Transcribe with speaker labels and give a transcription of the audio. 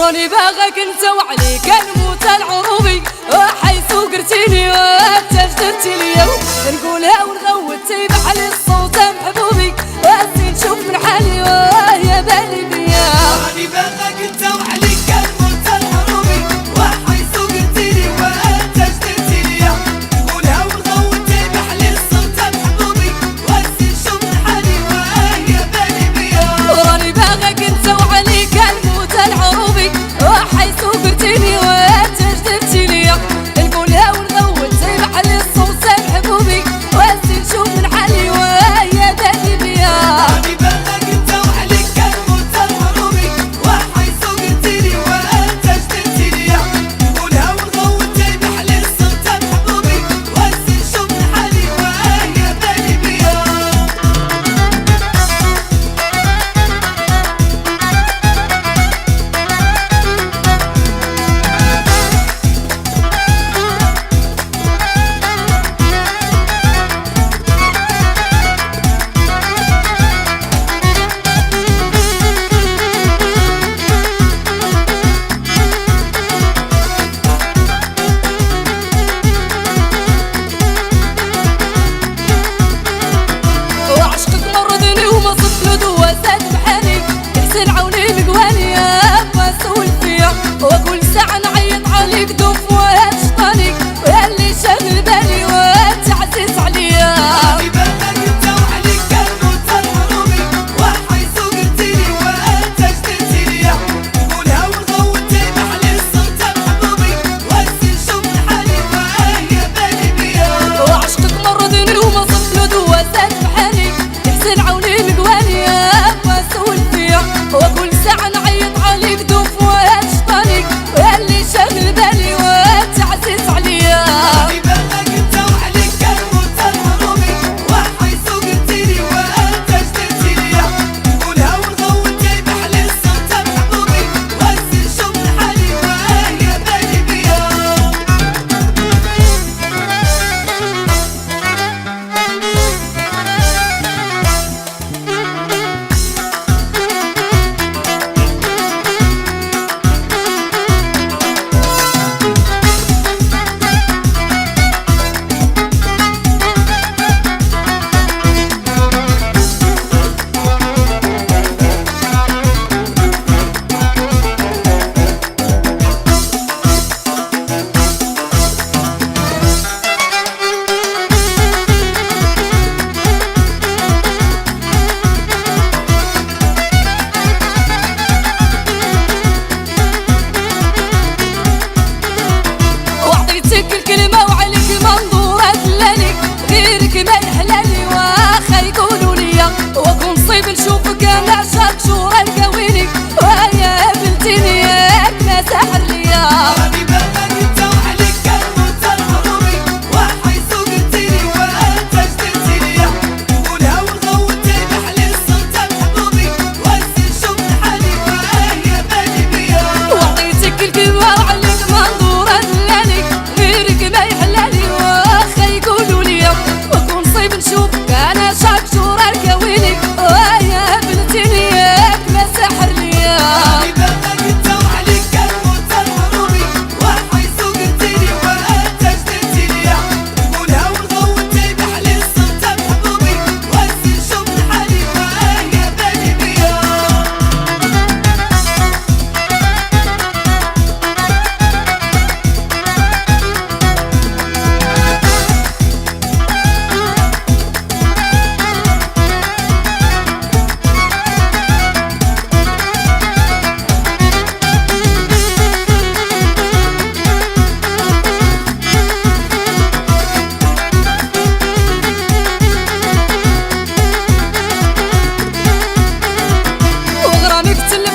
Speaker 1: راني باغاك انت وعليك الموت العروبي، حيث قرتيني وانت جدرتي ليا، نقولها ونغوت تيبح لي الصوت محبوبي، واسي نشوف من حالي يا بالي بيا.
Speaker 2: راني باغاك انت وعليك الموت العروبي، حيث قرتيني وانت جدرتي ليا، نقولها ونغوت تيبح لي الصوت محبوبي، واسي نشوف من حالي يا بالي بيا.
Speaker 1: راني باغاك انت وعليك الموت العروبي، حيث قرتيني وانت جدرتي ليا، نقولها ونغوت تيبح لي الصوت محبوبي، واسي نشوف من حالي يا بالي بيا.
Speaker 2: راني باغاك انت وعليك الموت العروبي، حيث قرتيني وانت جدرتي ليا، نقولها ونغوت تيبح لي الصوت محبوبي، واسي نشوف من حالي يا بالي بيا.
Speaker 1: وعشقك مرضني وما صدت وساد بحالي، حسن عوني مقواني يا ما سول فيا، وكل ساعة نعيط عليك دوف وهاد شطاني، ويا اللي شاغل بالي وانت عزيز عليا.
Speaker 2: راني باغاك انت وعليك الموت العروبي، حيث قرتيني وانت جدرتي ليا، نقولها ونغوت تيبح لي الصوت محبوبي، واسي نشوف من حالي يا بالي بيا.
Speaker 1: وعشقك مرضني وما صدت وساد بحالي، حسن عوني مقواني يا ما سول فيا، وكل ساعة نعيط عليك دوف وهاد شطاني، ويا اللي شاغل بالي وانت عزيز عليا.
Speaker 2: راني باغاك انت وعليك الموت العروبي، حيث قرتيني وانت جدرتي ليا، نقولها ونغوت تيبح لي الصوت محبوبي، واسي نشوف من حالي يا بالي بيا.
Speaker 1: وعطيتك الكلمة وعليك منظورة دلاني، غيرك ما يحلالي واخا يقولوا ليا، وكون صيب نشوفك انا عشاق شورى القويني، ويا بنتيني ياك ما ساحر ليا.
Speaker 2: راني باغاك انت وعليك الموت العروبي، حيث قرتيني وانت جدرتي ليا، نقولها ونغوت تيبح لي الصوت محبوبي، واسي نشوف من حالي يا بالي بيا.
Speaker 1: وعطيتك الكلمة وعليك منظورة دلاني، غيرك ما يحلالي واخا يقولوا ليا، وكون صيب نشوفك انا عشاق شورى القويني، ويا بنتيني ياك ما ساحر ليا.
Speaker 2: راني باغاك انت وعليك الموت العروبي، حيث قرتيني وانت جدرتي ليا، نقولها ونغوت تيبح لي الصوت محبوبي، واسي نشوف من حالي يا بالي بيا.
Speaker 1: وغرامي قتل